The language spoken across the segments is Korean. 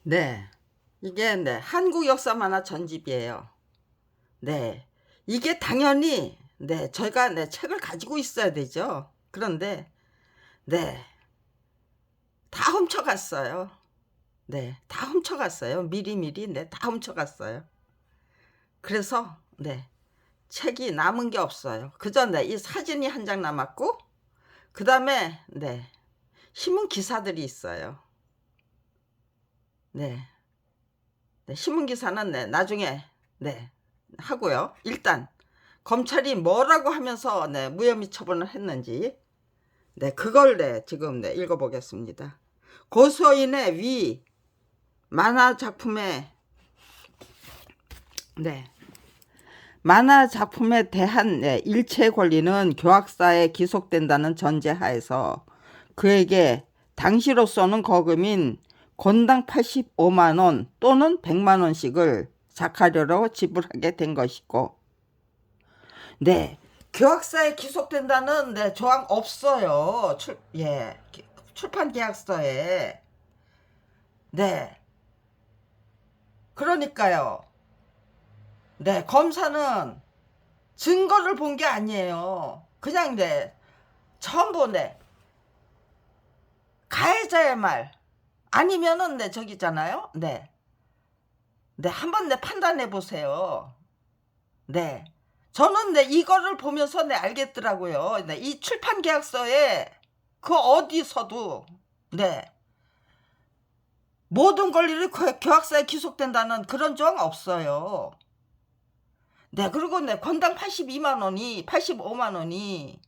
네. 이게 네, 한국 역사 만화 전집이에요. 네. 이게 당연히 네, 저희가 네, 책을 가지고 있어야 되죠. 그런데 네, 다 훔쳐갔어요. 네, 다 훔쳐갔어요. 미리미리 네, 다 훔쳐갔어요. 그래서 네, 책이 남은 게 없어요. 그저 네, 이 사진이 한 장 남았고 그다음에 네, 신문 기사들이 있어요. 네. 네, 신문 기사는 네, 나중에 네, 하고요. 일단 검찰이 뭐라고 하면서 네, 무혐의 처분을 했는지 네, 그걸 네, 지금 네, 읽어보겠습니다. 고소인의 위 만화 작품에 네, 만화 작품에 대한 네, 일체 권리는 교학사에 기속된다는 전제하에서 그에게 당시로서는 거금인 건당 85만원 또는 100만원씩을 작가료로 지불하게 된 것이고, 네, 교학사에 기속된다는 네, 조항 없어요. 출판 계약서에. 네, 그러니까요. 네, 검사는 증거를 본 게 아니에요. 그냥 네, 전부 네, 가해자의 말 아니면은 네, 저기 있잖아요. 네, 네, 한번 네, 판단해 보세요. 네, 저는 네, 이거를 보면서 네, 알겠더라고요. 네, 이 출판 계약서에 그 어디서도 네, 모든 권리를 교학사에 기속된다는 그런 조항 없어요. 네, 그리고 네, 건당 82만원이 85만원이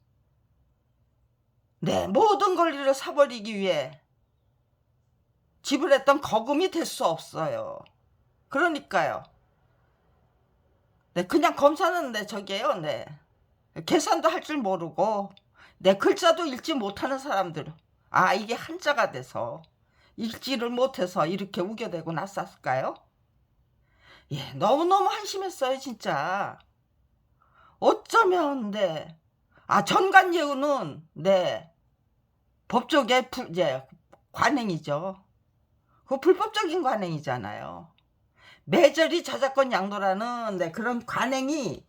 네, 모든 권리를 사버리기 위해 지불했던 거금이 될 수 없어요. 그러니까요. 네, 그냥 검사는 네, 저게요. 네. 계산도 할 줄 모르고 네, 글자도 읽지 못하는 사람들. 아, 이게 한자가 돼서 읽지를 못해서 이렇게 우겨대고 났었을까요? 예, 너무너무 한심했어요, 진짜. 어쩌면 네. 아, 전관예우는 네. 법조계 관행이죠. 그 불법적인 관행이잖아요. 매절이 저작권 양도라는 네, 그런 관행이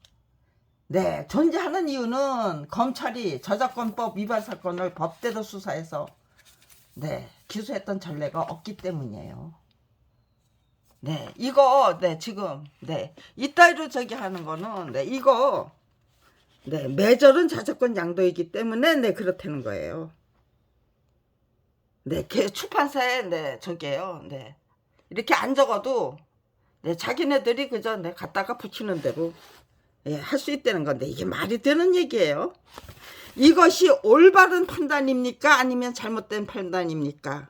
네, 존재하는 이유는 검찰이 저작권법 위반 사건을 법대로 수사해서 네, 기소했던 전례가 없기 때문이에요. 네, 이거 네, 지금 네, 이따위로 저기 하는 거는 네, 이거 네, 매절은 저작권 양도이기 때문에 네, 그렇다는 거예요. 네, 출판사에 네, 저게요. 네. 이렇게 안 적어도 네, 자기네들이 그저 네, 갖다가 붙이는 대로 예, 할 수 있다는 건데 이게 말이 되는 얘기예요. 이것이 올바른 판단입니까? 아니면 잘못된 판단입니까?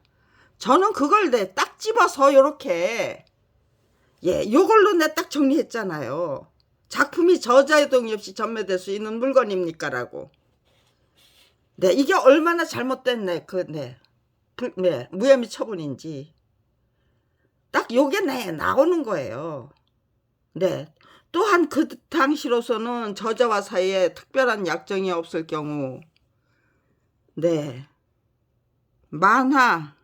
저는 그걸 네, 딱 집어서 요렇게 예, 요걸로 내 딱 정리했잖아요. 작품이 저자의 동의 없이 전매될 수 있는 물건입니까? 라고. 네, 이게 얼마나 잘못된 무혐의 처분인지 딱 요게 나오는 거예요. 네. 또한 그 당시로서는 저자와 사이에 특별한 약정이 없을 경우 네, 만화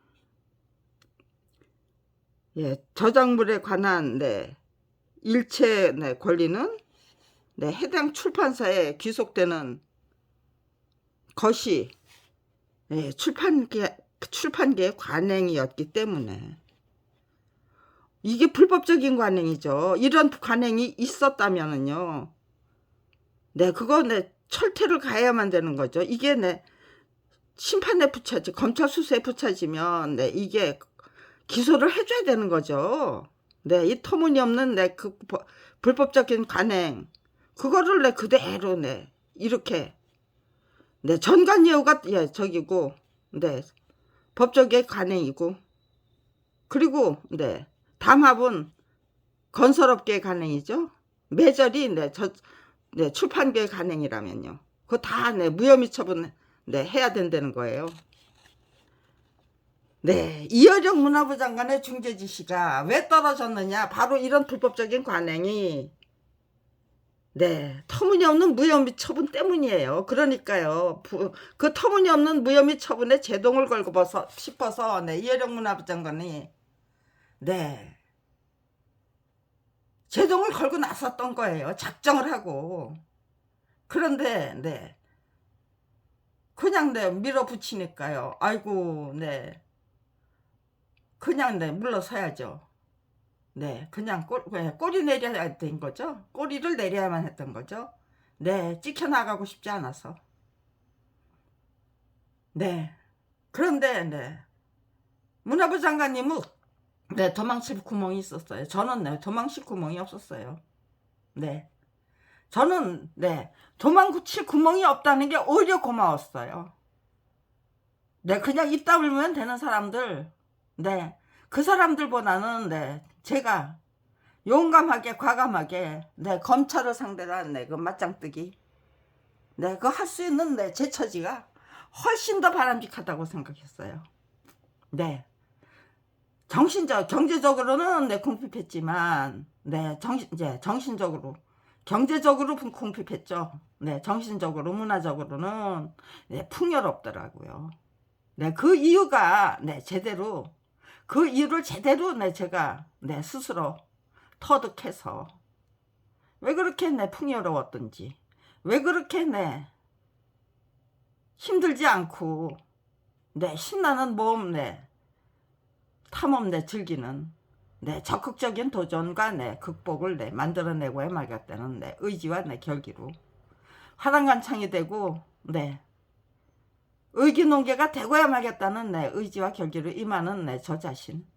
예, 저작물에 관한 네, 일체 네, 권리는 네, 해당 출판사에 귀속되는 것이 예, 출판계의 관행이었기 때문에 이게 불법적인 관행이죠. 이런 관행이 있었다면은요. 네, 그거 네, 철퇴를 가해야만 되는 거죠. 이게 네, 심판에 붙여지, 검찰 수사에 붙여지면 네, 이게 기소를 해줘야 되는 거죠. 네, 이 터무니없는 네, 그 불법적인 관행, 그거를 네, 그대로 네, 이렇게 네, 전관예우가 예, 저기고, 네, 법적의 관행이고, 그리고 네, 담합은 건설업계의 관행이죠. 매절이 네, 출판계의 관행이라면요. 그거 다 네, 무혐의 처분 네, 해야 된다는 거예요. 네, 이어령 문화부 장관의 중재 지시가 왜 떨어졌느냐? 바로 이런 불법적인 관행이 네, 터무니없는 무혐의 처분 때문이에요. 그러니까요. 그 터무니없는 무혐의 처분에 제동을 걸고 싶어서 네, 이어령 문화부 장관이 네. 제동을 걸고 나섰던 거예요. 작정을 하고. 그런데 네. 그냥 네 밀어붙이니까요. 아이고 네. 그냥 네 물러서야죠. 네. 그냥 꼬리 내려야 된 거죠. 꼬리를 내려야만 했던 거죠. 네. 찍혀 나가고 싶지 않아서. 네. 그런데 네. 문화부 장관님은 네 도망칠 구멍이 있었어요. 저는 네 도망칠 구멍이 없었어요. 네. 저는 네 도망칠 구멍이 없다는 게 오히려 고마웠어요. 네 그냥 입 다물면 되는 사람들 네 그 사람들보다는 네 제가 용감하게 과감하게 네 검찰을 상대로 한 네 그 맞짱뜨기 네 그거 할 수 있는 네 제 처지가 훨씬 더 바람직하다고 생각했어요. 네 경제적으로는 네 궁핍했지만 네 이제 정신적으로 경제적으로 궁핍했죠. 네 정신적으로 문화적으로는 네 풍요롭더라고요. 네 그 이유가 네 제대로 그 이유를 제대로 네 제가 네 스스로 터득해서 왜 그렇게 네 풍요로웠던지 왜 그렇게 네 힘들지 않고 네 신나는 모험 네 탐험 내 즐기는 내 적극적인 도전과 내 극복을 내 만들어내고야 말겠다는 내 의지와 내 결기로 화랑간창이 되고 내 의기농계가 되고야 말겠다는 내 의지와 결기로 임하는 내 저 자신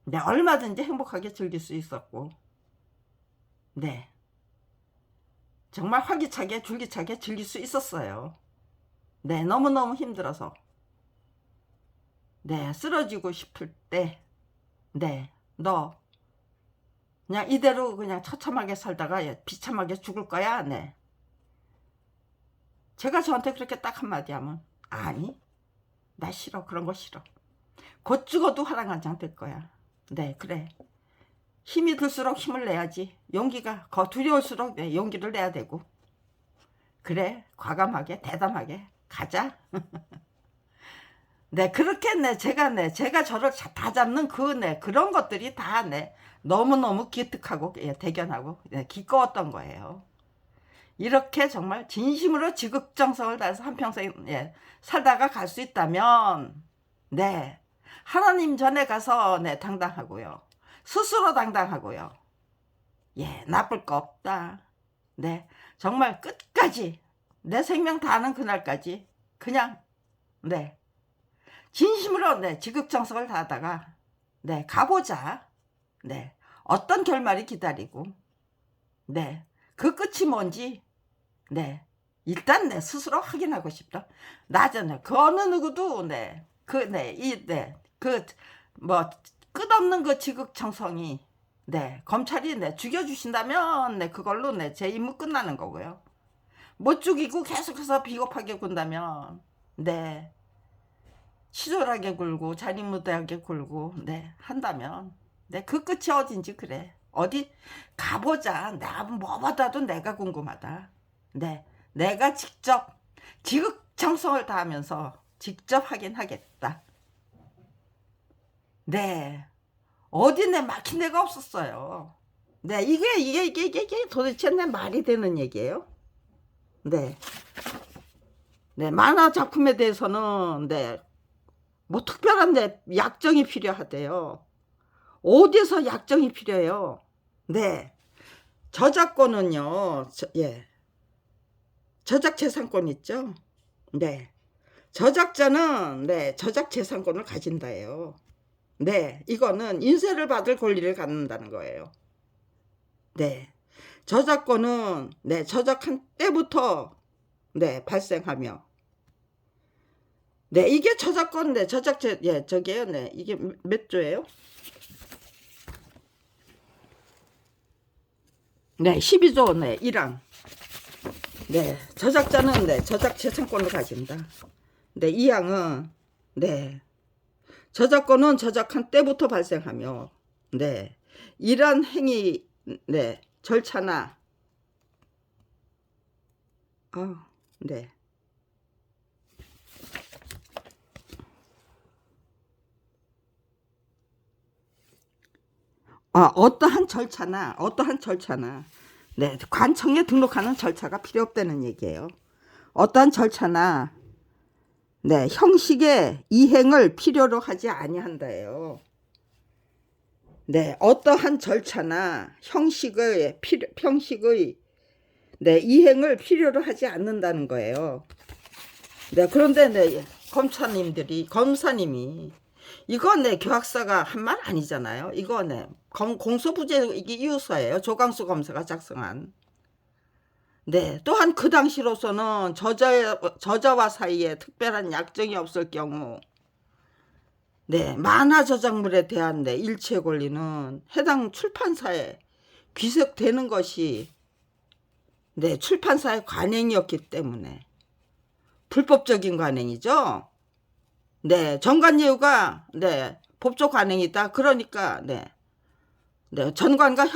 내 얼마든지 행복하게 즐길 수 있었고 네 정말 활기차게 줄기차게 즐길 수 있었어요. 네 너무너무 힘들어서 네 쓰러지고 싶을 때 네 너 그냥 이대로 그냥 처참하게 살다가 비참하게 죽을 거야. 네. 제가 저한테 그렇게 딱 한마디 하면 아니 나 싫어 그런 거 싫어. 곧 죽어도 화랑간장 될 거야. 네 그래. 힘이 들수록 힘을 내야지. 용기가 두려울수록 네, 용기를 내야 되고 그래 과감하게 대담하게 가자. 네 그렇게 네 제가 저를 다 잡는 그런 것들이 다 너무너무 기특하고 대견하고 기꺼웠던 거예요. 이렇게 정말 진심으로 지극정성을 다해서 한평생 살다가 갈 수 있다면 네 하나님 전에 가서 당당하고요. 스스로 당당하고요. 나쁠 거 없다. 네 정말 끝까지 내 생명 다하는 그날까지 그냥 진심으로 지극정성을 다하다가 가보자. 어떤 결말이 기다리고 그 끝이 뭔지 일단 스스로 확인하고 싶다. 나잖아요. 그 어느 누구도 뭐 끝없는 그 지극정성이 검찰이 죽여주신다면 그걸로 제 임무 끝나는 거고요. 못 죽이고 계속해서 비겁하게 군다면 치졸하게 굴고 자리무대하게 굴고 한다면 그 끝이 어딘지 그래. 어디 가보자. 나 뭐보다도 내가 궁금하다. 내가 직접 지극정성을 다하면서 직접 확인하겠다. 어디 막힌 데가 없었어요. 이게 도대체 말이 되는 얘기예요? 만화 작품에 대해서는 뭐 특별한 약정이 필요하대요. 어디서 약정이 필요해요? 저작권은요. 저작재산권 있죠? 저작자는 저작재산권을 가진다예요. 이거는 인쇄를 받을 권리를 갖는다는 거예요. 저작권은 저작한 때부터 발생하며 이게 저작권 저작재 저게요. 이게 몇 조예요? 12조 1항. 저작자는 저작재산권을 가진다. 2항은 저작권은 저작한 때부터 발생하며 이러한 행위 절차나 어떠한 절차나 네, 관청에 등록하는 절차가 필요 없다는 얘기예요. 어떠한 절차나 네, 형식의 이행을 필요로 하지 아니한다예요. 네, 어떠한 절차나 형식의 네, 이행을 필요로 하지 않는다는 거예요. 네, 그런데 네, 검사님이 이거 네, 교학사가 한 말 아니잖아요. 이거 네, 공소부재 이게 이유서예요. 조광수 검사가 작성한. 네, 또한 그 당시로서는 저자와 사이에 특별한 약정이 없을 경우 네, 만화 저작물에 대한 네, 일체 권리는 해당 출판사에 귀속되는 것이 네, 출판사의 관행이었기 때문에 불법적인 관행이죠. 네, 정관예우가 네, 법적 관행이다. 그러니까 네, 전관과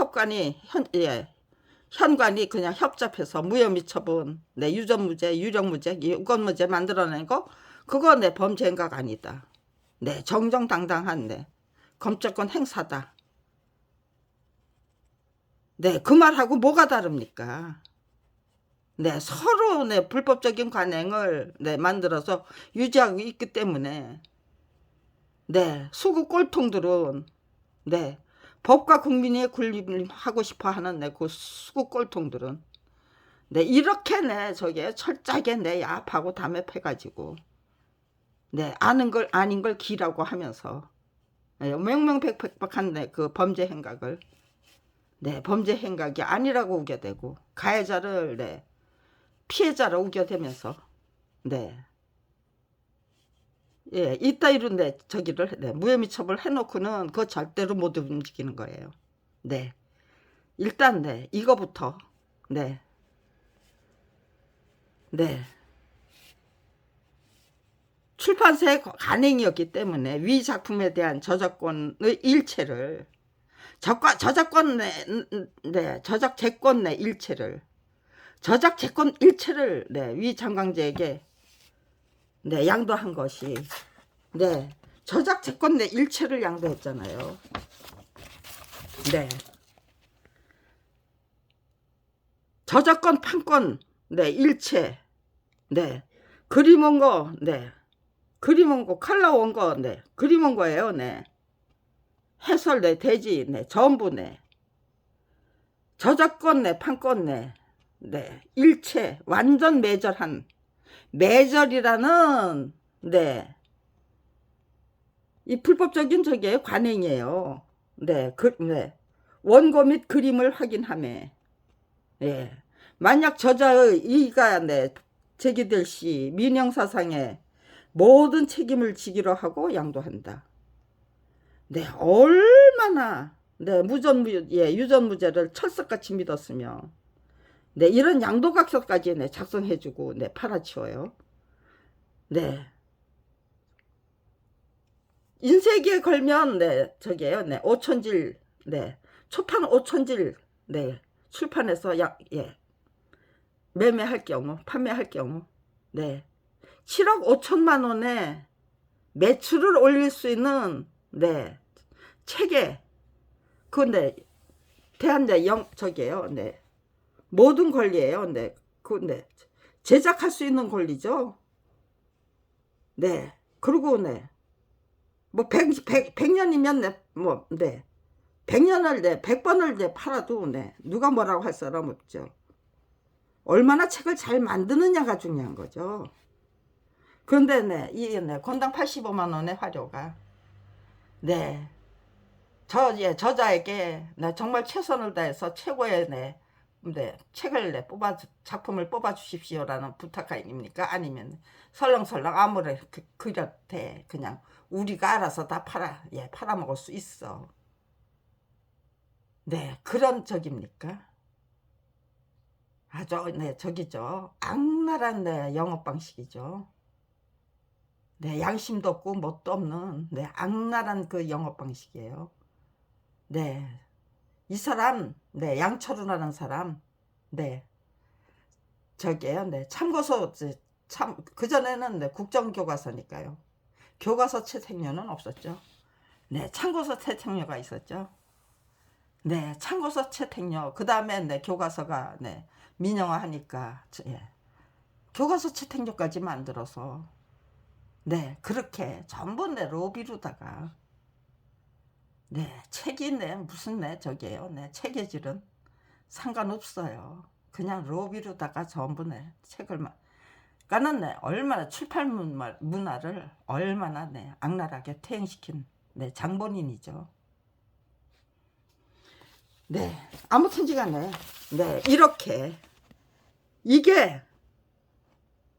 현관이 그냥 협잡해서 무혐의 처분, 네, 유전무죄, 유령무죄, 유권무죄 만들어낸 거 그거 네, 범죄 행각 아니다. 네, 정정당당한 네, 검찰권 행사다. 네, 그 말하고 뭐가 다릅니까? 네, 서로 네, 불법적인 관행을 네, 만들어서 유지하고 있기 때문에 네, 수구 꼴통들은 네, 법과 국민이 군림하고 싶어하는 네, 그 수구 꼴통들은 네, 이렇게 네, 저게 철저하게 네, 야합하고 담합해가지고 네, 아는 걸 아닌 걸 기라고 하면서 네, 명명백백한 네, 그 범죄 행각을 네, 범죄 행각이 아니라고 우겨대고 가해자를 네, 피해자로 우겨대면서 네, 예, 이따위로 네, 저기를 네, 무혐의 처벌 해놓고는 그거 절대로 못 움직이는 거예요. 네, 일단 네, 이거부터 네, 네. 출판사의 관행이었기 때문에 위 작품에 대한 저작권의 일체를 저작권 네, 저작재권 내 일체를 저작재권 일체를 네, 위 장강제에게 네, 양도한 것이 네, 저작재권 내 일체를 양도했잖아요. 네, 저작권 판권 네, 일체 네, 그림 온 거 네, 그림 온 거 컬러 온 거 네, 그림 온 거예요. 네, 해설 네, 대지 네, 전부 네, 저작권 네, 판권 네, 네, 일체 완전 매절이라는 네, 이 불법적인 저게 관행이에요. 네, 네. 원고 및 그림을 확인하며 예. 만약 저자의 이의가 네, 제기될 시 민형사상에 모든 책임을 지기로 하고 양도한다. 네, 얼마나 네, 유전무죄를 철석같이 믿었으며 네, 이런 양도각서까지 네, 작성해주고 네, 팔아치워요. 네. 인쇄기에 걸면 네, 저기에요. 네, 5천질 네, 초판 5천질 네, 출판해서 예, 매매할 경우, 판매할 경우 네, 7억 5천만 원에 매출을 올릴 수 있는 네, 책에 그네 대한 네, 저기에요. 네, 모든 권리예요. 네, 네, 제작할 수 있는 권리죠. 네, 그리고 네, 뭐 100년이면 네, 뭐 네, 100년을 네, 100번을 네, 팔아도 네, 누가 뭐라고 할 사람 없죠. 얼마나 책을 잘 만드느냐가 중요한 거죠. 그런데 네, 이 네, 건당 85만 원의 화료가 네, 저자에게 네, 정말 최선을 다해서 최고의 네, 책을 네, 작품을 뽑아 주십시오라는 부탁 아닙니까? 아니면 설렁설렁 아무래 그렇대 그냥 우리가 알아서 다 팔아먹을 수 있어. 네, 그런 적입니까? 아주 네, 저기죠. 악랄한 네, 영업 방식이죠. 네, 양심도 없고 뭣도 없는 네, 악랄한 그 영업 방식이에요. 네, 이 사람 네, 양철우라는 사람 네, 저기에요. 네, 참고서 참 그전에는 네, 국정교과서니까요. 교과서 채택료는 없었죠. 네, 참고서 채택료가 있었죠. 네, 참고서 채택료. 그 다음에 네, 교과서가 네, 민영화하니까 예, 교과서 채택료까지 만들어서 네, 그렇게 전부 네, 로비로다가 네, 책이 네, 무슨 네, 저게요. 네, 체계질은 상관없어요. 그냥 로비로다가 전부 네, 책을 그러니까는 네, 얼마나 출판 문화를 얼마나 네, 악랄하게 퇴행시킨 네, 장본인이죠. 네, 아무튼지간에 네, 이렇게 이게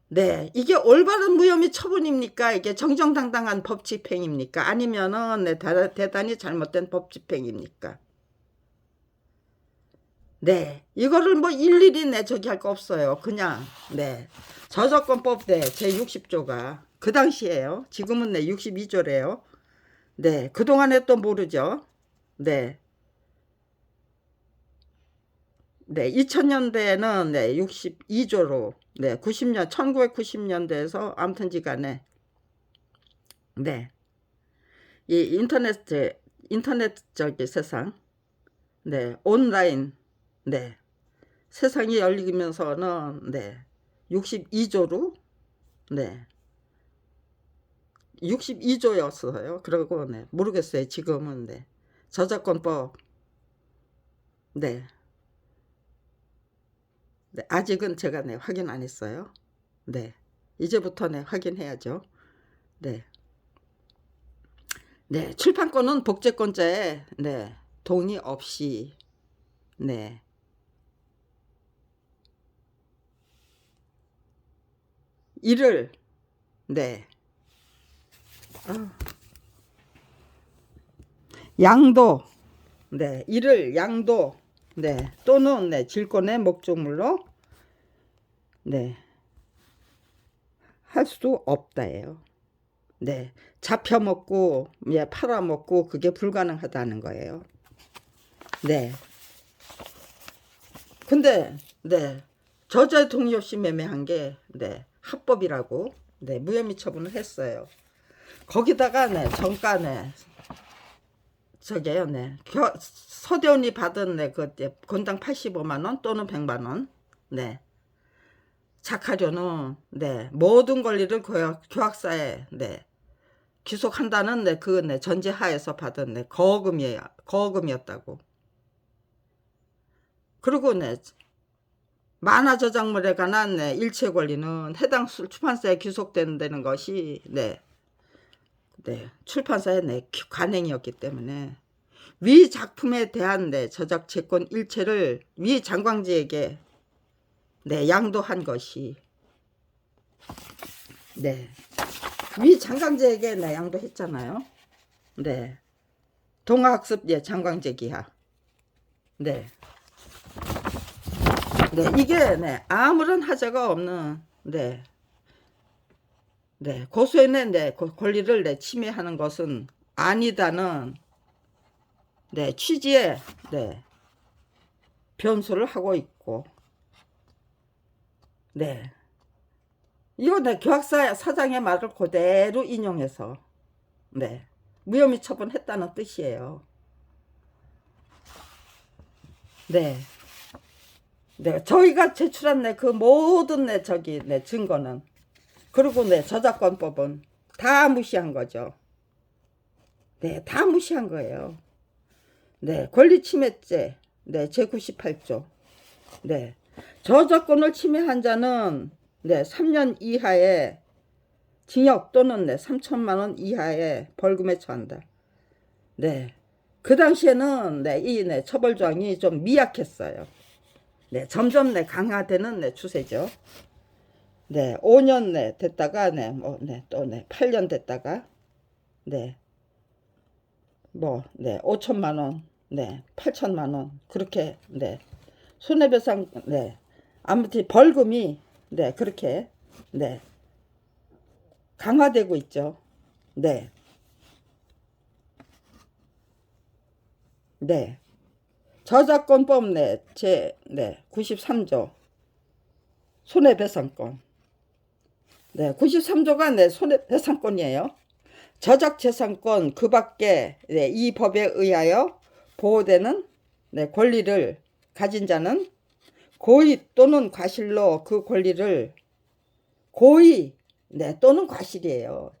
네, 이게 올바른 무혐의 처분입니까? 이게 정정당당한 법 집행입니까? 아니면은 네, 대단히 잘못된 법 집행입니까? 네, 이거를 뭐 일일이 네, 저기 할 거 없어요. 그냥 네, 저작권법 네, 제60조가 그 당시에요. 지금은 네, 62조래요. 네, 그동안에 또 모르죠. 네, 네, 2000년대에는 네, 62조로 네, 1990년대에서 아무튼지간에 네, 이 인터넷 저기 세상 네, 온라인 네, 세상이 열리면서는 네, 62조로 네, 62조였어요. 그러고 네, 모르겠어요. 지금은 네, 저작권법 네, 네, 아직은 제가 네, 확인 안 했어요. 네, 이제부터 네, 확인해야죠. 네. 네, 출판권은 복제권자의 네, 동의 없이 네, 이를 네, 양도 네, 이를 양도 네, 또는 네, 질권의 목적물로 네, 할 수 없다예요. 네, 잡혀 먹고 예, 팔아 먹고 그게 불가능하다는 거예요. 네. 근데 네, 저자의 동의 없이 매매한 게 네, 합법이라고 네, 무혐의 처분을 했어요. 거기다가 네, 정가네 저게요, 네, 서대원이 받은 네, 그 건당 85만 원 또는 100만 원, 네, 작하료는 네, 모든 권리를 교학사에 네, 귀속한다는 네, 그 네, 전제하에서 받은 네, 거금이었다고. 그리고 네, 만화 저작물에 관한 네, 일체 권리는 해당 출판사에 귀속되는 것이 네, 네, 출판사의 네, 관행이었기 때문에 위 작품에 대한 네, 저작 채권 일체를 위 장광지에게 네, 양도한 것이 네, 위 장광지에게 네, 양도했잖아요. 네, 동아학습 예, 장광재 기하. 네, 네, 이게 네, 아무런 하자가 없는 네, 네, 고소인의 네, 권리를 네, 침해하는 것은 아니다는 네, 취지의 네, 변소를 하고 있고, 네, 이거 네, 교학사 사장의 말을 그대로 인용해서 네, 무혐의 처분했다는 뜻이에요. 네, 네, 저희가 제출한 네, 그 모든 네, 저기 네, 증거는 그리고 네, 저작권법은 다 무시한 거죠. 네, 다 무시한 거예요. 네, 권리침해죄 네, 제98조 네, 저작권을 침해한 자는 네, 3년 이하의 징역 또는 네, 3천만 원 이하의 벌금에 처한다. 네, 그 당시에는 네, 이 네, 처벌조항이 좀 미약했어요. 네, 점점 네, 강화되는 네, 추세죠. 네, 5년 네, 됐다가 네, 뭐, 네, 또 네, 8년 됐다가 네, 뭐, 네, 5천만 원, 네, 8천만 원 그렇게 네, 손해배상 네, 아무튼 벌금이 네, 그렇게 네, 강화되고 있죠. 네, 네, 저작권법 네, 네, 93조 손해배상권. 네, 93조가 네, 손해배상권이에요. 저작재산권 그 밖에 네, 이 법에 의하여 보호되는 네, 권리를 가진 자는 고의 또는 과실로 그 권리를 고의 네, 또는 과실이에요.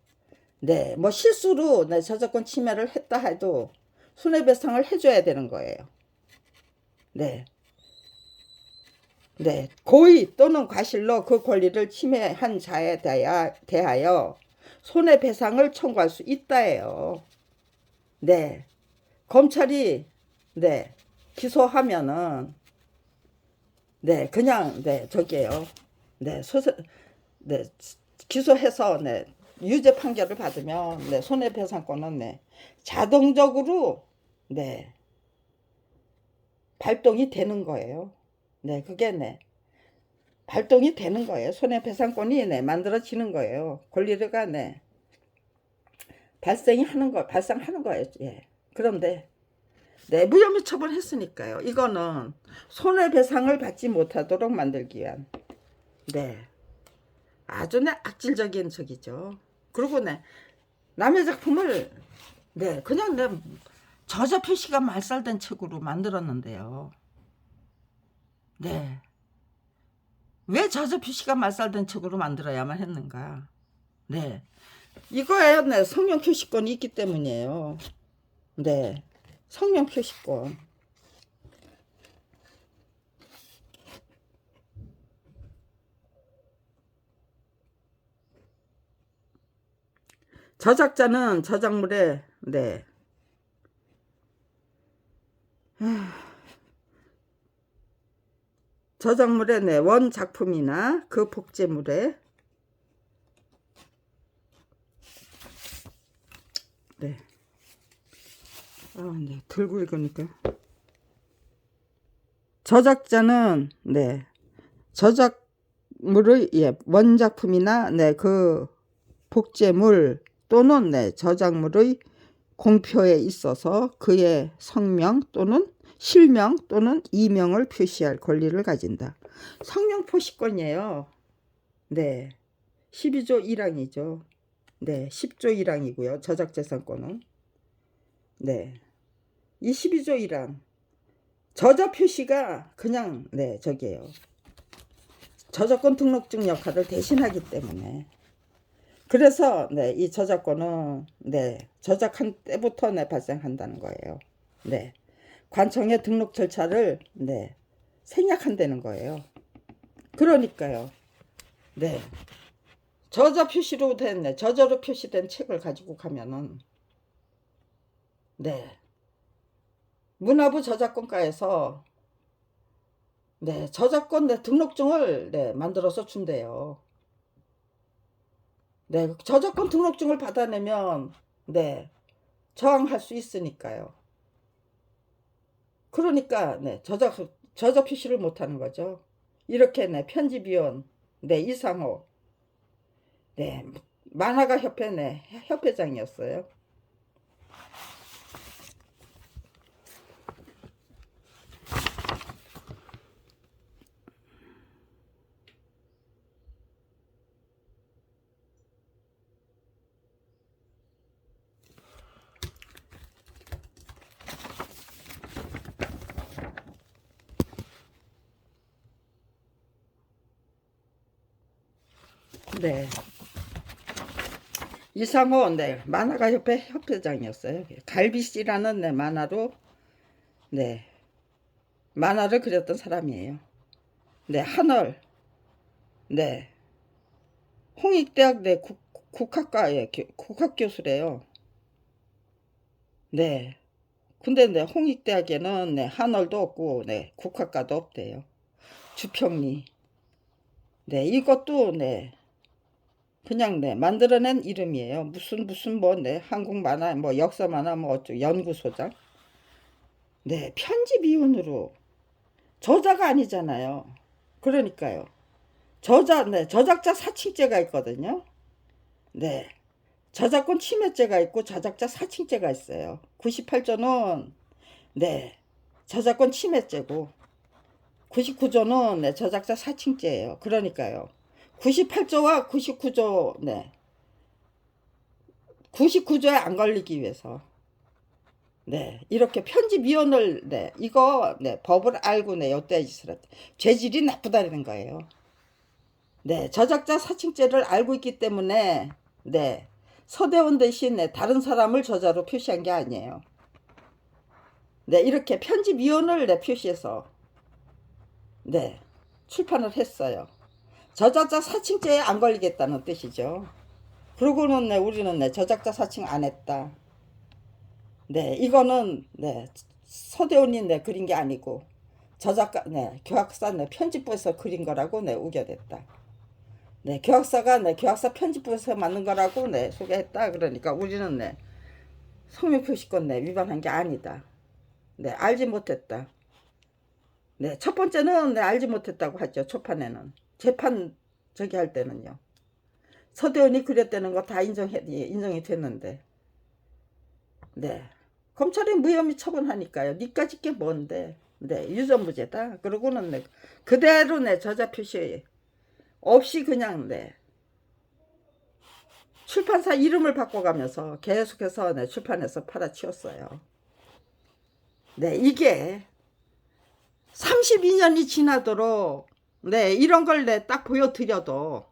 네, 뭐 실수로 네, 저작권 침해를 했다 해도 손해배상을 해줘야 되는 거예요. 네. 네, 고의 또는 과실로 그 권리를 침해한 자에 대하여 손해배상을 청구할 수 있다예요. 네, 검찰이 네 기소하면은 네 그냥 네 저기에요. 네 네 기소해서 네 유죄 판결을 받으면 네 손해배상권은 네 자동적으로 네 발동이 되는 거예요. 네, 그게 네 발동이 되는 거예요. 손해배상권이 네 만들어지는 거예요. 권리가 네 발생하는 거예요. 예. 그런데 네 무혐의 처벌했으니까요. 이거는 손해배상을 받지 못하도록 만들기 위한 네 아주 네 악질적인 적이죠. 그리고 네 남의 작품을 네 그냥 네 저자 표시가 말살된 책으로 만들었는데요. 네. 왜 저자 표시가 말살된 책으로 만들어야만 했는가? 네. 이거에 네, 성명 표시권이 있기 때문이에요. 네. 성명 표시권. 저작자는 저작물에 네. 저작물의 네, 원 작품이나 그 복제물에 네. 네. 들고 읽으니까 저작자는 네. 저작물의 예, 원작품이나 네, 그 복제물 또는 네, 저작물의 공표에 있어서 그의 성명 또는 실명 또는 이명을 표시할 권리를 가진다. 성명 표시권이에요. 네. 12조 1항이죠. 네. 10조 1항이고요. 저작재산권은. 네. 이 12조 1항. 저자 표시가 그냥 네, 저기예요. 저작권 등록증 역할을 대신하기 때문에 그래서 네, 이 저작권은 네, 저작한 때부터 네, 발생한다는 거예요. 네. 관청의 등록 절차를 네, 생략한다는 거예요. 그러니까요. 네. 저자 표시로 된 네, 저자로 표시된 책을 가지고 가면은 네. 문화부 저작권과에서 네, 저작권 네, 등록증을 네, 만들어서 준대요. 네, 저작권 등록증을 받아내면 네, 저항할 수 있으니까요. 그러니까 네, 저자 표시를 못 하는 거죠. 이렇게 네, 편집위원 네, 이상호 네, 만화가 협회 네, 협회장이었어요. 네. 이상호 네, 만화가 협회 협회장이었어요. 갈비씨라는 네, 만화로 네, 만화를 그렸던 사람이에요. 네, 한월 네, 홍익대학 네, 국학과의 국학교수래요. 네. 근데 네, 홍익대학에는 네, 한월도 없고 네, 국학과도 없대요. 주평리. 네, 이것도 네, 그냥 네, 만들어낸 이름이에요. 무슨 뭐 네, 한국 만화 뭐 역사 만화 뭐 어쩌 연구소장. 네, 편집위원으로 저자가 아니잖아요. 그러니까요. 네, 저작자 사칭죄가 있거든요. 네. 저작권 침해죄가 있고 저작자 사칭죄가 있어요. 98조는 네. 저작권 침해죄고 99조는 네, 저작자 사칭죄예요. 그러니까요. 98조와 99조 네. 99조에 안 걸리기 위해서 네, 이렇게 편집위원을, 네, 이거, 네, 법을 알고, 네, 요때 짓을 했 죄질이 나쁘다는 거예요. 네, 저작자 사칭죄를 알고 있기 때문에, 네, 서대원 대신, 네, 다른 사람을 저자로 표시한 게 아니에요. 네, 이렇게 편집위원을, 네, 표시해서, 네, 출판을 했어요. 저작자 사칭죄에 안 걸리겠다는 뜻이죠. 그러고는, 네, 우리는, 네, 저작자 사칭 안 했다. 네, 이거는, 네, 서대원이, 네, 그린 게 아니고, 저작가, 네, 교학사, 네, 편집부에서 그린 거라고, 네, 우겨댔다. 네, 교학사가, 네, 교학사 편집부에서 만든 거라고, 네, 소개했다. 그러니까 우리는, 네, 성명표시권, 네, 위반한 게 아니다. 네, 알지 못했다. 네, 첫 번째는, 네, 알지 못했다고 하죠. 초판에는. 재판, 저기 할 때는요. 서대원이 그렸다는 거 다 인정이 됐는데. 네. 검찰이 무혐의 처분하니까요. 니까짓 게 뭔데. 네, 유전무죄다. 그러고는, 네, 그대로, 네, 저자 표시 없이 그냥, 네, 출판사 이름을 바꿔가면서 계속해서, 네, 출판해서 팔아치웠어요. 네, 이게 32년이 지나도록, 네, 이런 걸, 네, 딱 보여드려도,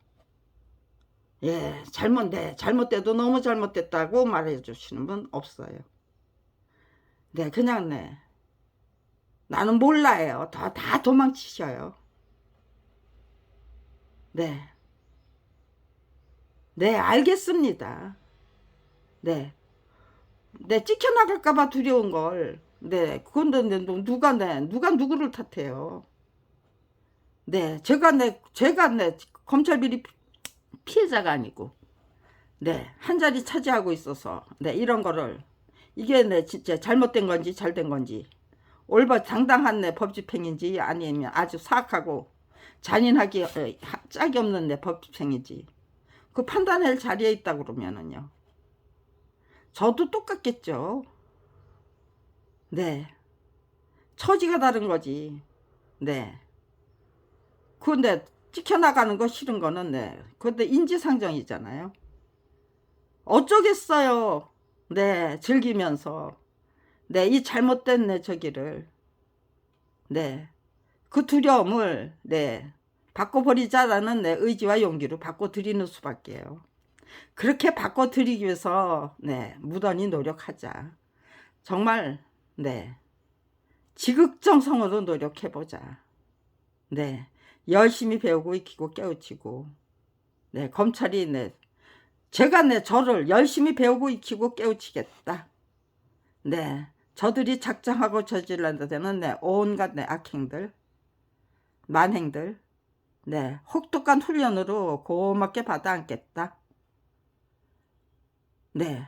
예, 네, 잘못돼도 너무 잘못됐다고 말해 주시는 분 없어요. 네, 그냥, 네, 나는 몰라요. 다 도망치셔요. 네, 네, 알겠습니다. 네, 네, 찍혀나갈까봐 두려운 걸, 네, 그건데, 네, 누가 누구를 탓해요. 네, 제가 검찰 비리 피해자가 아니고, 네, 한 자리 차지하고 있어서, 네, 이런 거를, 이게, 네, 진짜 잘못된 건지 잘된 건지, 당당한, 네, 법 집행인지 아니면 아주 사악하고 잔인하게, 짝이 없는, 네, 법 집행인지, 그 판단할 자리에 있다 그러면은요. 저도 똑같겠죠. 네, 처지가 다른 거지. 네. 근데 찍혀나가는 거 싫은 거는, 네, 근데 인지상정이잖아요. 어쩌겠어요. 네, 즐기면서. 네, 이 잘못된, 네, 저기를, 네, 그 두려움을, 네, 바꿔버리자라는, 네, 의지와 용기로 바꿔드리는 수밖에요. 그렇게 바꿔드리기 위해서, 네, 무던히 노력하자. 정말, 네, 지극정성으로 노력해보자. 네, 열심히 배우고 익히고 깨우치고, 네, 검찰이, 네, 제가, 네, 저를 열심히 배우고 익히고 깨우치겠다. 네, 저들이 작정하고 저질러대는, 네, 온갖, 네, 악행들, 만행들, 네, 혹독한 훈련으로 고맙게 받아 안겠다. 네,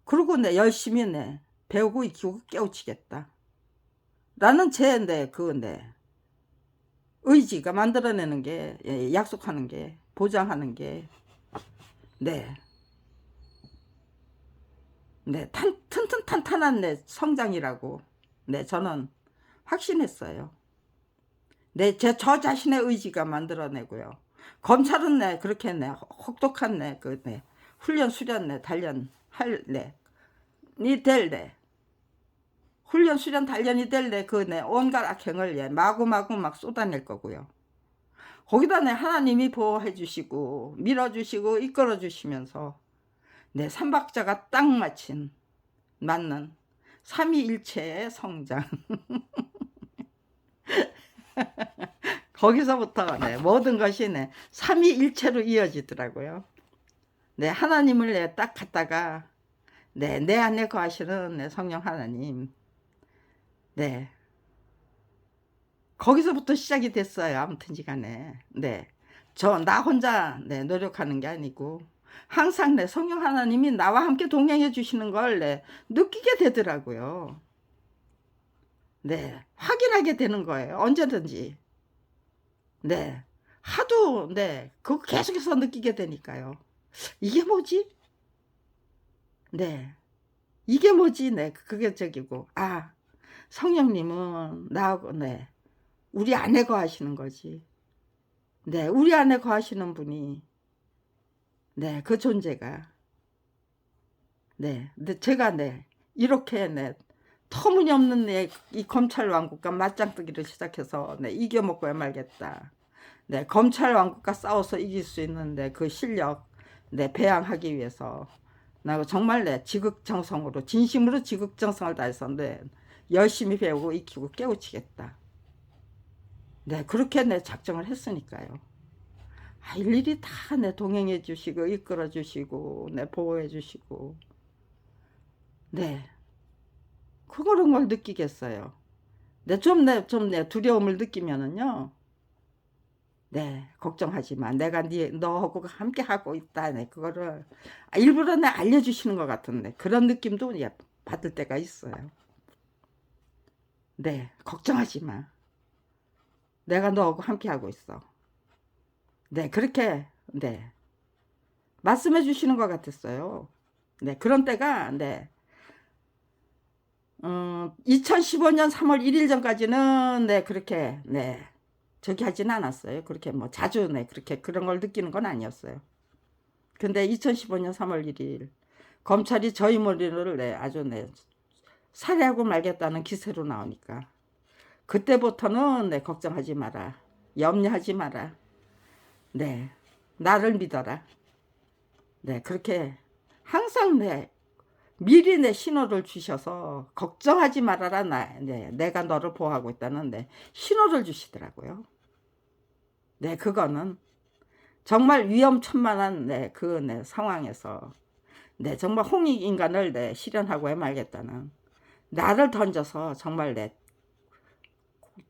그리고, 네, 열심히, 네, 배우고 익히고 깨우치겠다. 라는 네, 네, 의지가 만들어내는 게, 예, 약속하는 게, 보장하는 게, 네, 네, 튼튼탄탄한, 네, 성장이라고, 네, 저는 확신했어요. 네, 저 자신의 의지가 만들어내고요. 검찰은, 네, 그렇게, 네, 혹독한, 네, 네, 훈련, 수련, 네, 단련, 네, 네, 훈련, 수련, 단련이 네, 네, 온갖 악행을, 예, 마구마구 막 쏟아낼 거고요. 거기다, 네, 하나님이 보호해 주시고, 밀어주시고, 이끌어 주시면서, 네, 삼박자가 딱 맞는 삼위일체의 성장. 거기서부터, 네, 모든 것이, 네, 삼위일체로 이어지더라고요. 네, 하나님을, 네, 딱 갖다가, 네, 내 안에 거하시는, 네, 성령 하나님. 네, 거기서부터 시작이 됐어요. 아무튼지간에. 네, 나 혼자, 네, 노력하는 게 아니고 항상, 네, 성령 하나님이 나와 함께 동행해 주시는 걸, 네, 느끼게 되더라고요. 네, 확인하게 되는 거예요. 언제든지. 네, 하도, 네, 그거 계속해서 느끼게 되니까요. 이게 뭐지? 네, 이게 뭐지? 네, 그게 저기고, 아, 성령님은 나하고, 네, 우리 안에 거하시는 거지. 네, 우리 안에 거하시는 분이, 네, 그 존재가, 네, 근데 제가, 네, 이렇게 네 터무니없는 이 검찰 왕국과 맞짱뜨기를 시작해서 네 이겨먹고야 말겠다. 네 검찰 왕국과 싸워서 이길 수 있는데 그 실력 네 배양하기 위해서 나 정말 네 지극정성으로 진심으로 지극정성을 다해서 네 열심히 배우고 익히고 깨우치겠다. 네 그렇게 내 작정을 했으니까요. 일일이 다 내 동행해 주시고 이끌어 주시고 내 보호해 주시고 네 그런 걸 느끼겠어요. 내 두려움을 느끼면은요. 네 걱정하지 마. 내가 너하고 함께 하고 있다. 네 그거를 일부러 내 알려주시는 것 같은데 그런 느낌도 받을 때가 있어요. 네 걱정하지 마. 내가 너하고 함께 하고 있어. 네 그렇게 네 말씀해 주시는 것 같았어요. 네 그런 때가 네 2015년 3월 1일 전까지는 네 그렇게 네 저기 하지는 않았어요. 그렇게 뭐 자주 네 그렇게 그런 걸 느끼는 건 아니었어요. 근데 2015년 3월 1일 검찰이 저희 머리를 네 아주 네 살해하고 말겠다는 기세로 나오니까 그때부터는 네 걱정하지 마라. 염려하지 마라. 네 나를 믿어라. 네 그렇게 항상 미리 내 신호를 주셔서 걱정하지 말아라. 내가 너를 보호하고 있다는 신호를 주시더라고요. 네 그거는 정말 위험천만한 그 상황에서 정말 홍익인간을 실현하고야 말겠다는 나를 던져서 정말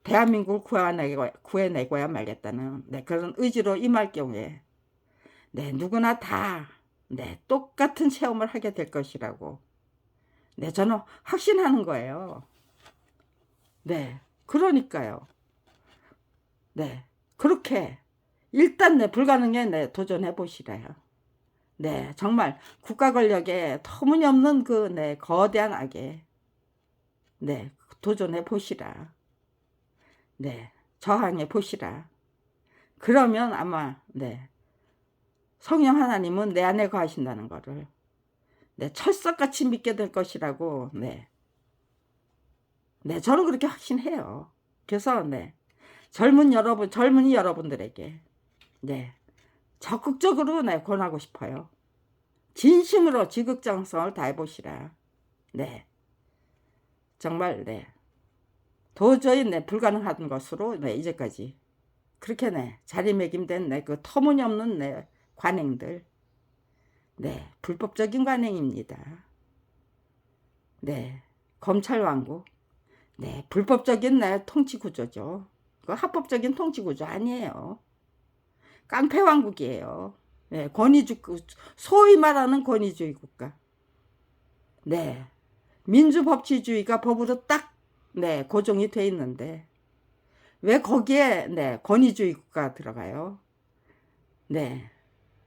대한민국을 구해내고야 말겠다는 그런 의지로 임할 경우에 누구나 다 똑같은 체험을 하게 될 것이라고 저는 확신하는 거예요. 네 그러니까요. 네 그렇게 일단 불가능에 도전해 보시래요. 네 정말 국가 권력에 터무니없는 그 거대한 악에 도전해 보시라. 네 저항해 보시라. 그러면 아마 성령 하나님은 내 안에 거하신다는 거를 철석같이 믿게 될 것이라고 저는 그렇게 확신해요. 그래서 젊은이 여러분들에게 적극적으로 권하고 싶어요. 진심으로 지극정성을 다해 보시라. 정말 도저히 불가능한 것으로 이제까지 그렇게 자리매김된 그 터무니없는 관행들 불법적인 관행입니다. 검찰왕국 불법적인 통치구조죠. 그 합법적인 통치구조 아니에요. 깡패왕국이에요. 소위 말하는 권위주의 국가. 민주법치주의가 법으로 딱 고정이 돼 있는데 왜 거기에 권위주의 국가가 들어가요?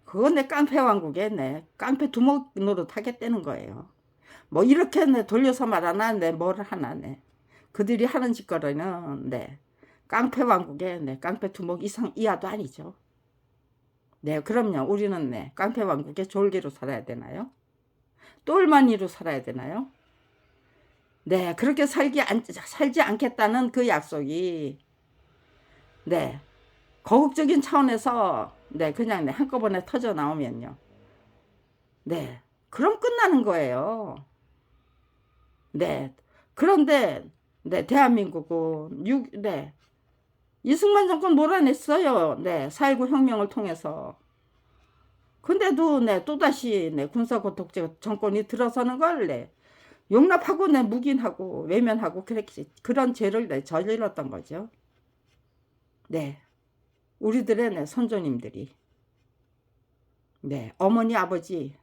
그건 깡패왕국에 깡패 두목 노릇 하겠다는 거예요. 뭐 이렇게 돌려서 말하나 뭘 하나 그들이 하는 짓거리는 깡패왕국에 깡패 두목 이상 이하도 아니죠. 그럼요. 우리는 깡패왕국에 졸개로 살아야 되나요? 똘마니로 살아야 되나요? 그렇게 살지 않겠다는 그 약속이 거국적인 차원에서 그냥 한꺼번에 터져 나오면요. 그럼 끝나는 거예요. 그런데 대한민국은 이승만 정권 몰아냈어요. 4.19 혁명을 통해서. 근데도 또다시 군사고독제 정권이 들어서는 걸 용납하고 묵인하고 외면하고 그런 죄를 저질렀던 거죠. 우리들의 선조님들이 어머니 아버지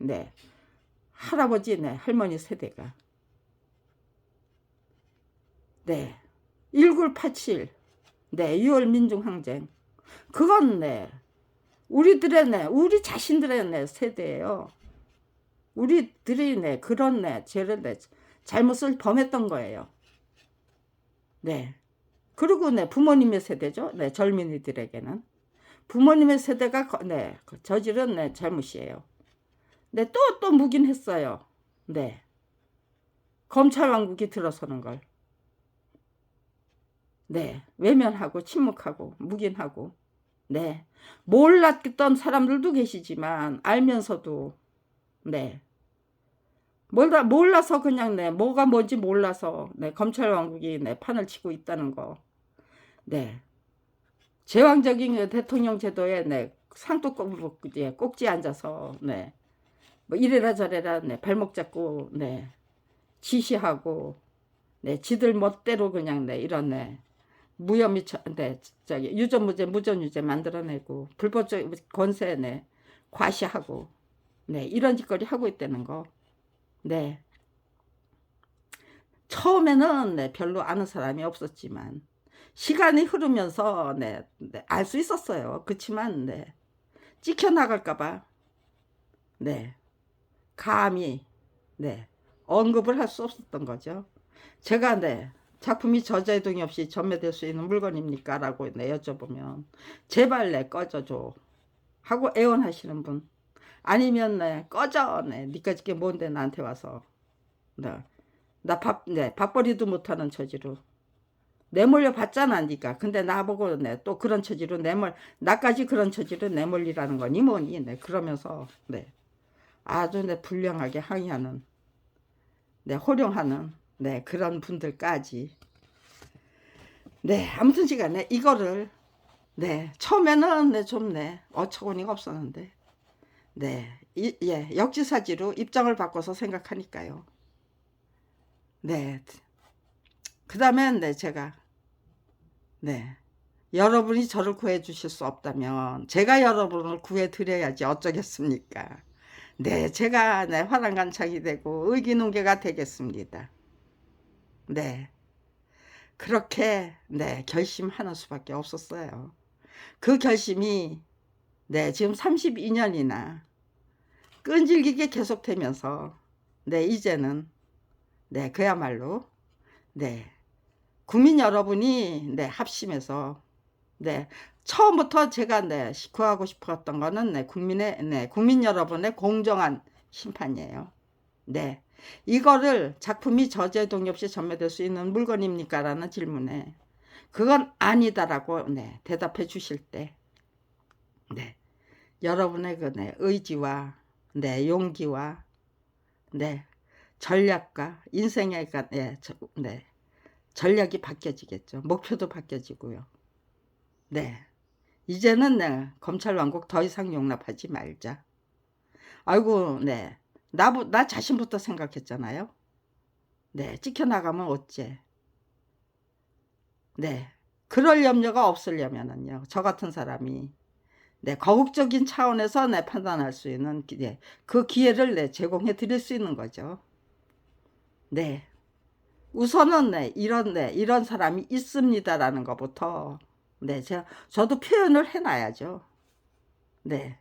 할아버지 할머니 세대가 1987 6월 민중항쟁 그건 우리 자신들의 세대예요. 우리들이 그런 죄를 잘못을 범했던 거예요. 그리고 부모님의 세대죠. 젊은이들에게는 부모님의 세대가 저지른 잘못이에요. 또 묵인했어요. 검찰 왕국이 들어서는 걸 네, 외면하고 침묵하고 묵인하고 네, 몰랐던 사람들도 계시지만 알면서도 네, 몰라서 그냥 네, 뭐가 뭔지 몰라서 네, 검찰 왕국이 네, 판을 치고 있다는 거. 네, 제왕적인 대통령 제도에 네, 꼭지에 앉아서 네, 뭐 이래라 저래라 네, 발목 잡고 네, 지시하고 네, 지들 멋대로 그냥 네, 이런 네, 무혐의 네, 저기 유전무죄 무전유죄 만들어내고 불법적 권세 네, 과시하고 네, 이런 짓거리 하고 있다는 거. 네. 처음에는 네, 별로 아는 사람이 없었지만 시간이 흐르면서 네, 네, 알 수 있었어요. 그렇지만 네, 찍혀 나갈까봐 네, 감히 네, 언급을 할 수 없었던 거죠. 제가 네, 작품이 저자이동이 없이 전매될 수 있는 물건입니까? 라고 네, 여쭤보면 제발 네, 꺼져줘 하고 애원하시는 분, 아니면 네, 꺼져 네, 니까짓게 뭔데 나한테 와서 네, 네, 밥벌이도 못하는 처지로 내몰려 봤잖아 니까. 근데 나보고 네, 또 그런 처지로 나까지 그런 처지로 내몰리라는 거니 뭐니 네, 그러면서 네, 아주 네, 불량하게 항의하는 네, 호령하는 네, 그런 분들까지 네, 아무튼 시간에 이거를 네, 처음에는 네, 좀 네, 어처구니가 없었는데 네, 예, 역지사지로 입장을 바꿔서 생각하니까요. 네, 그 다음엔 네, 제가 네, 여러분이 저를 구해 주실 수 없다면 제가 여러분을 구해 드려야지 어쩌겠습니까? 네, 제가 네, 화랑간창이 되고 의기농개가 되겠습니다. 네, 그렇게 네, 결심하는 수밖에 없었어요. 그 결심이 네, 지금 32년이나 끈질기게 계속되면서 네, 이제는 네, 그야말로 네, 국민 여러분이 네, 합심해서 네, 처음부터 제가 네, 구하고 싶었던 거는 네, 국민 여러분의 공정한 심판이에요. 네, 이거를 작품이 저제 동의 없이 전매될 수 있는 물건입니까? 라는 질문에 그건 아니다라고 네, 대답해 주실 때 네, 여러분의 그 네, 의지와 네, 용기와 네, 전략과 인생의 네, 네, 전략이 바뀌어지겠죠. 목표도 바뀌어지고요. 네, 이제는 네, 검찰 왕국 더 이상 용납하지 말자. 아이고, 네, 나 자신부터 생각했잖아요. 네, 찍혀나가면 어째. 네, 그럴 염려가 없으려면은요, 저 같은 사람이 네, 거국적인 차원에서 네, 판단할 수 있는 네, 그 기회를 네, 제공해 드릴 수 있는 거죠. 네, 우선은 네, 이런 사람이 있습니다라는 것부터 네, 저도 표현을 해놔야죠. 네,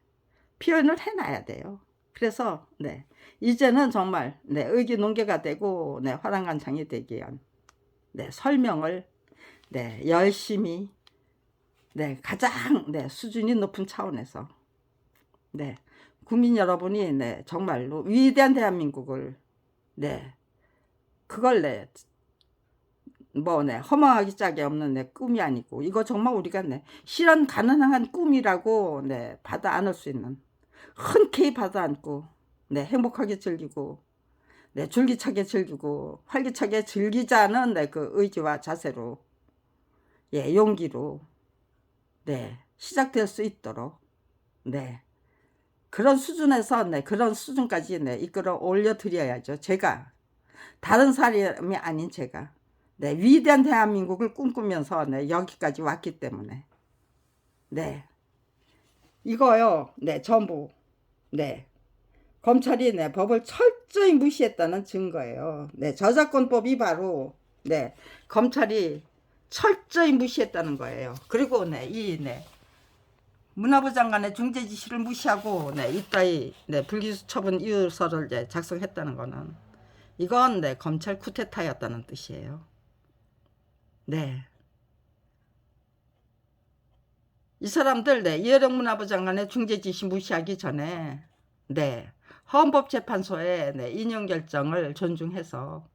표현을 해놔야 돼요. 그래서 네, 이제는 정말 네, 의기농개가 되고 네, 화랑간창이 되기 위한 네, 설명을 네, 열심히 네, 가장 네, 수준이 높은 차원에서 네, 국민 여러분이 네, 정말로 위대한 대한민국을 네, 그걸 네, 뭐 네, 허망하기 짝이 없는 네, 꿈이 아니고 이거 정말 우리가 네, 실현 가능한 꿈이라고 네, 받아 안을 수 있는 흔쾌히 받아 안고 네, 행복하게 즐기고 네, 줄기차게 즐기고 활기차게 즐기자는 네, 그 의지와 자세로 예, 용기로 네, 시작될 수 있도록 네, 그런 수준에서 네, 그런 수준까지 네, 이끌어 올려 드려야죠. 제가 다른 사람이 아닌 제가 네, 위대한 대한민국을 꿈꾸면서 네, 여기까지 왔기 때문에 네, 이거요. 네, 전부 네, 검찰이 네, 법을 철저히 무시했다는 증거예요. 네, 저작권법이 바로 네, 검찰이 철저히 무시했다는 거예요. 그리고 네, 네, 문화부 장관의 중재 지시를 무시하고 네, 이따위 네, 불기소 처분 이유서를 네, 작성했다는 거는 이건 네, 검찰 쿠데타였다는 뜻이에요. 네, 이 사람들 네, 이해령 문화부 장관의 중재 지시 무시하기 전에 네, 헌법재판소의 네, 인용 결정을 존중해서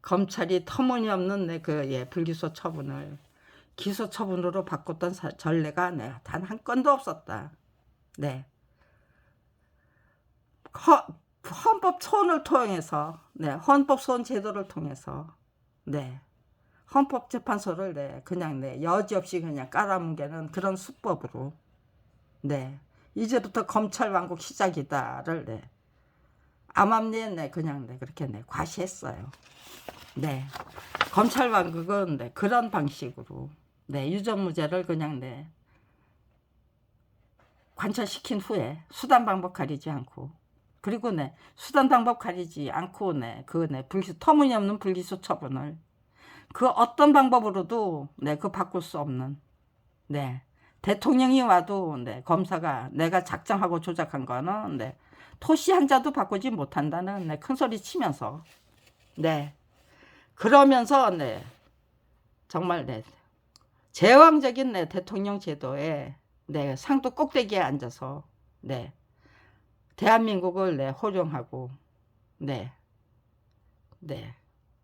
검찰이 터무니없는 불기소 처분을 기소 처분으로 바꿨던 전례가 단 한 건도 없었다. 네. 헌법 소원을 통해서, 헌법 소원 제도를 통해서, 헌법재판소를 그냥 여지없이 그냥 깔아뭉개는 그런 수법으로, 이제부터 검찰 왕국 시작이다를 암암리에 그냥 그렇게 과시했어요. 검찰 왕국은 그런 방식으로 유전무죄를 그냥 관철시킨 후에 수단 방법 가리지 않고, 그리고 수단 방법 가리지 않고 터무니없는 불기소 처분을 그 어떤 방법으로도 그 바꿀 수 없는, 대통령이 와도 검사가 내가 작정하고 조작한 거는 토시 한자도 바꾸지 못한다는 큰 소리 치면서, 그러면서 정말 제왕적인 대통령 제도에 상도 꼭대기에 앉아서 대한민국을 호령하고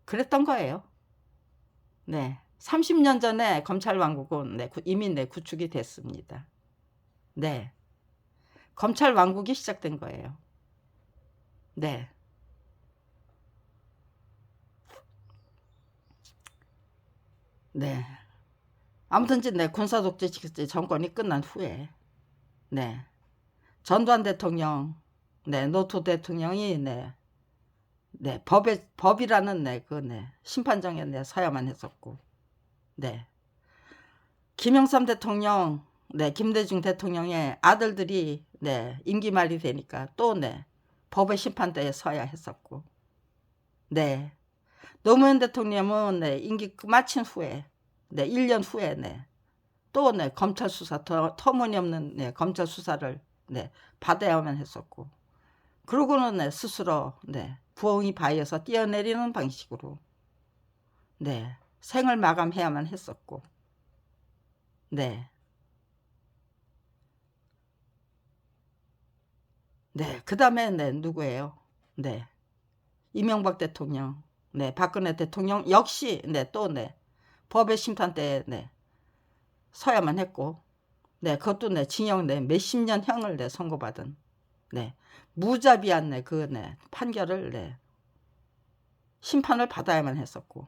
그랬던 거예요. 30년 전에 검찰 왕국은 이미 구축이 됐습니다. 검찰 왕국이 시작된 거예요. 아무튼 군사 독재 정권이 끝난 후에 전두환 대통령, 노토 대통령이 법이라는 심판정에 서야만 했었고, 김영삼 대통령, 김대중 대통령의 아들들이 임기 말이 되니까 또 법의 심판대에 서야 했었고, 노무현 대통령은 임기 마친 후에 1년 후에 또 검찰 수사, 터무니없는 검찰 수사를 받아야만 했었고, 그러고는 스스로 부엉이 바위에서 뛰어내리는 방식으로 생을 마감해야만 했었고, 그 다음에 누구예요? 이명박 대통령, 박근혜 대통령 역시 또 법의 심판대에 서야만 했고, 그것도 징역 몇십 년 형을 선고받은 무자비한 판결을 심판을 받아야만 했었고,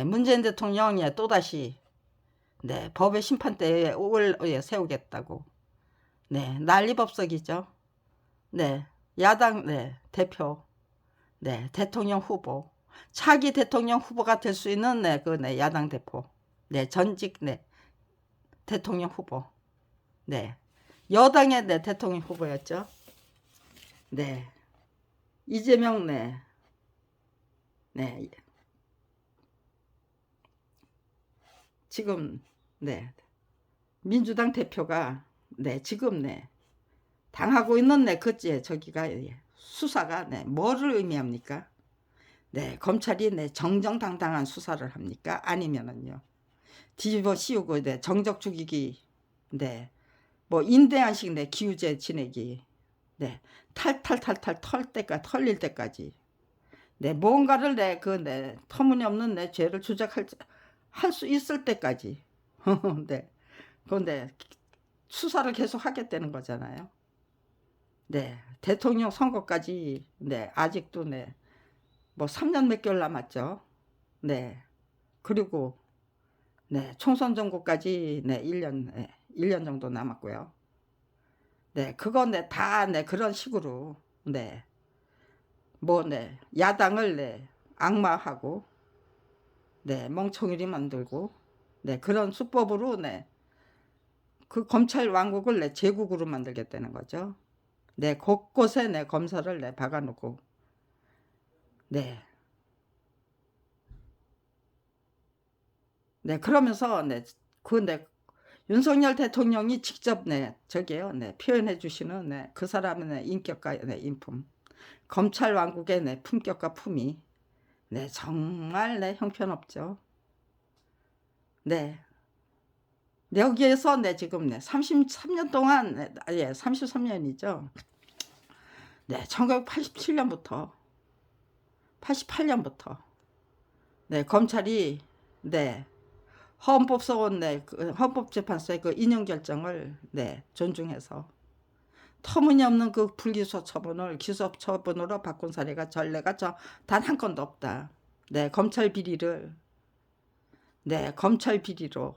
문재인 대통령이 또다시 법의 심판대에 세우겠다고 난리법석이죠. 야당 대표, 대통령 후보, 차기 대통령 후보가 될 수 있는 야당 대표, 전직 대통령 후보, 여당의 대통령 후보였죠. 이재명 지금 민주당 대표가 지금 당하고 있는 저기가 수사가 뭐를 의미합니까? 검찰이 정정당당한 수사를 합니까? 아니면은요 뒤집어 씌우고 정적 죽이기, 뭐 인대한식 기우제 지내기, 탈탈탈탈 털릴 때까지 뭔가를 터무니없는 죄를 할 수 있을 때까지 그런데 수사를 계속 하겠다는 거잖아요. 대통령 선거까지 아직도 뭐 3년 몇 개월 남았죠. 그리고 총선 선거까지 1년 정도 남았고요. 그거 다 그런 식으로 뭐 야당을 악마하고 멍청이리 만들고 그런 수법으로 그 검찰 왕국을 제국으로 만들겠다는 거죠. 곳곳에 검사를 박아놓고 그러면서 윤석열 대통령이 직접 저기요 표현해 주시는 그 사람의 인격과 인품, 검찰 왕국의 품격과 품위 정말 형편없죠. 여기에서 지금 33년 동안 33년이죠. 1987년부터 88년부터 네, 검찰이 네, 헌법소원 네, 그 헌법재판소의 그 인용 결정을 네, 존중해서 터무니없는 그 불기소 처분을 기소 처분으로 바꾼 사례가 전례가 단 한 건도 없다. 네, 검찰 비리를 네, 검찰 비리로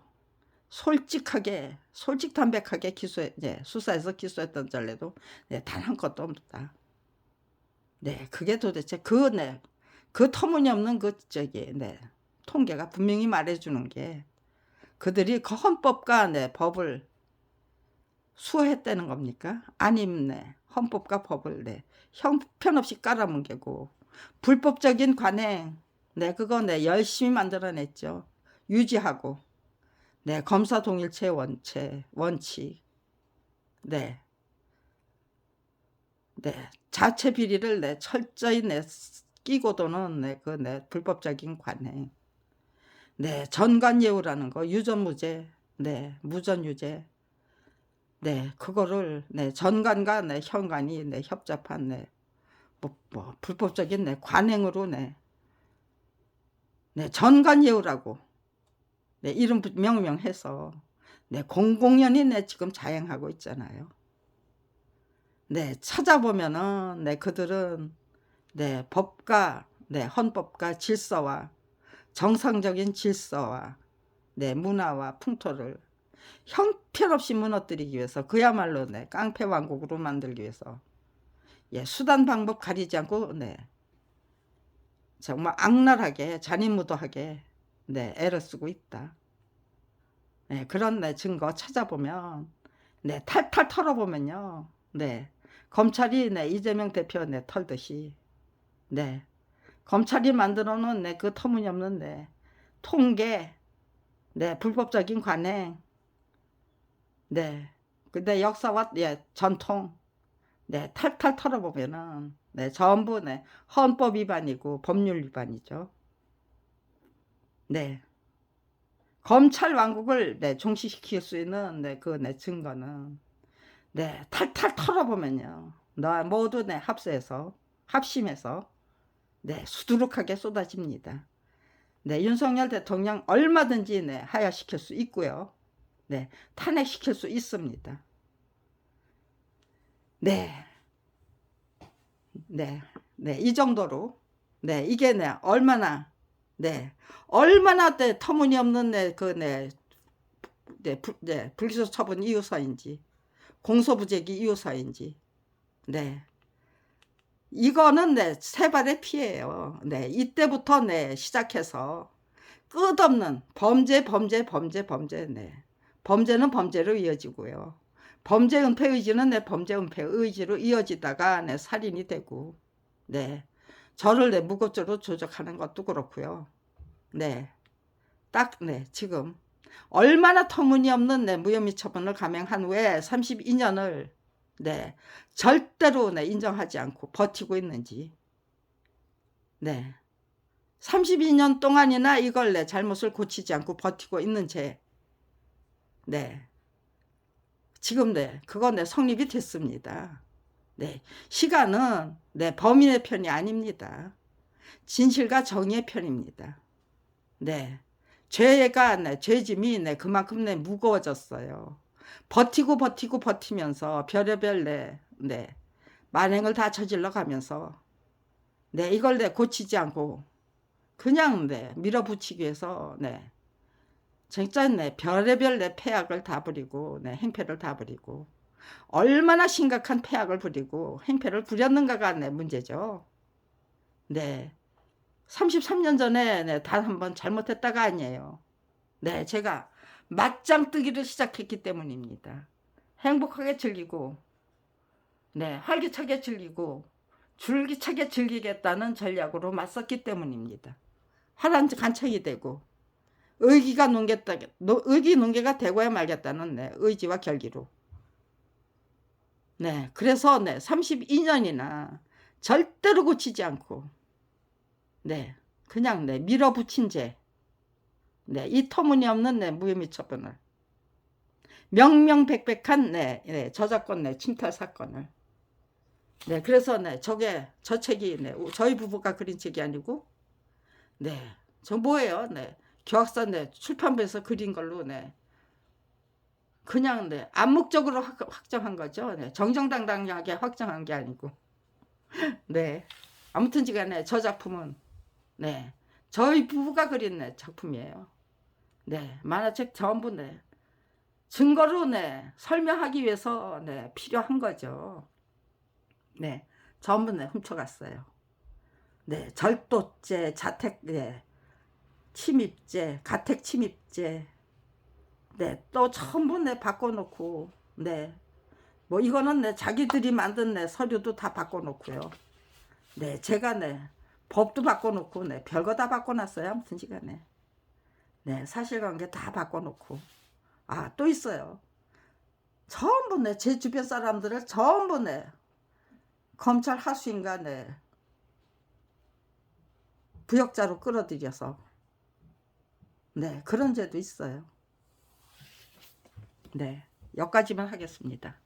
솔직하게 솔직담백하게 네, 수사해서 기소했던 전례도 네, 단 한 건도 없다. 네, 그게 도대체 그 터무니없는 네, 통계가 분명히 말해주는 게 그들이 그 헌법과 네, 법을 수호했다는 겁니까? 아님 네, 헌법과 법을 네, 형편없이 깔아뭉개고 불법적인 관행 네, 그거 네, 열심히 만들어냈죠. 유지하고 네, 검사 동일체 원칙 네, 네, 자체 비리를 네, 철저히 네, 끼고 도는 네, 네, 불법적인 관행 네, 전관예우라는 거 유전무죄 네, 무전유죄 네, 그거를 네, 전관과 네, 현관이 네, 협잡한 네, 불법적인 네, 관행으로 네, 전관예우라고 네, 이름 명명해서 네, 공공연히 네, 지금 자행하고 있잖아요. 네, 찾아보면은 네, 그들은 네, 법과 네, 헌법과 질서와 정상적인 질서와 네, 문화와 풍토를 형편없이 무너뜨리기 위해서 그야말로 네, 깡패 왕국으로 만들기 위해서 예, 수단 방법 가리지 않고 네, 정말 악랄하게 잔인무도하게 네, 애를 쓰고 있다. 네, 그런 네, 증거 찾아보면 네, 탈탈 털어보면요. 네, 검찰이 네, 이재명 대표 네, 털듯이 네, 검찰이 만들어 놓은 네, 그 터무니없는 네, 통계 네, 불법적인 관행 네, 근데 역사와 예, 전통 네, 탈탈 털어보면은 네, 전부 네, 헌법 위반이고 법률 위반이죠. 네, 검찰 왕국을 네, 종식시킬 수 있는 네, 네, 증거는 네, 탈탈 털어보면요. 너 모두 네, 합심해서 네, 수두룩하게 쏟아집니다. 네, 윤석열 대통령 얼마든지 네, 하야시킬 수 있고요. 네, 탄핵시킬 수 있습니다. 네, 네, 네, 이 정도로 네, 이게 네, 얼마나 네, 터무니없는 불기소 처분 이유서인지 공소부재기 이유서인지 네, 이거는 네, 세 발의 피해예요. 네, 이때부터 네, 시작해서 끝없는 범죄 네. 범죄는 범죄로 이어지고요. 범죄 은폐 의지는 내 범죄 은폐 의지로 이어지다가 내 살인이 되고 네. 저를 내 무고죄로 조작하는 것도 그렇고요. 네. 딱 네, 지금 얼마나 터무니없는 내 무혐의 처분을 감행한 후에 32년을 네. 절대로 네, 인정하지 않고 버티고 있는지. 네. 32년 동안이나 이걸 내 잘못을 고치지 않고 버티고 있는 채 네. 지금 네, 그거 네, 성립이 됐습니다. 네. 시간은 네, 범인의 편이 아닙니다. 진실과 정의의 편입니다. 네. 죄가 네, 죄짐이 네, 그만큼 네, 무거워졌어요. 버티면서 별의별 네, 만행을 다 저질러 가면서 네, 이걸 네, 고치지 않고 그냥 네, 밀어붙이기 위해서 네, 진짜 네, 별의별 내 폐악을 다 부리고 네, 행패를 다 부리고 얼마나 심각한 폐악을 부리고 행패를 부렸는가가 네, 문제죠. 네, 33년 전에 네, 단 한 번 잘못했다가 아니에요. 네, 제가 맞짱 뜨기를 시작했기 때문입니다. 행복하게 즐기고 네, 활기차게 즐기고 줄기차게 즐기겠다는 전략으로 맞섰기 때문입니다. 환한간청이 되고 의기 논개가 되고야 말겠다는 네, 의지와 결기로. 네, 그래서 네, 32년이나 절대로 고치지 않고 네, 그냥 네, 밀어붙인 채 네, 이 터무니없는 네, 무혐의 처분을 명명백백한 네, 저작권 네, 침탈 사건을 네, 그래서 네, 저 책이 네, 저희 부부가 그린 책이 아니고 네, 저 뭐예요? 네, 교학서 네, 출판부에서 그린 걸로 네, 그냥 네, 암묵적으로 확정한 거죠. 네, 정정당당하게 확정한 게 아니고 네, 아무튼지간에 저 작품은 네, 저희 부부가 그린 네, 작품이에요. 네, 만화책 전부 네, 증거로 네, 설명하기 위해서 네, 필요한 거죠. 네, 전부 네, 훔쳐갔어요. 네, 절도죄, 자택 네, 침입죄, 가택 침입죄, 네, 또 전부 네, 바꿔놓고, 네, 뭐 이거는 네, 자기들이 만든 네, 서류도 다 바꿔놓고요. 네, 제가 네, 법도 바꿔놓고, 네, 별거 다 바꿔놨어요. 아무튼 시간에. 네, 사실관계 다 바꿔놓고. 아, 또 있어요. 전부 네, 제 주변 사람들을 전부 네, 검찰 하수인가 네, 부역자로 끌어들여서 네, 그런 죄도 있어요. 네, 여기까지만 하겠습니다.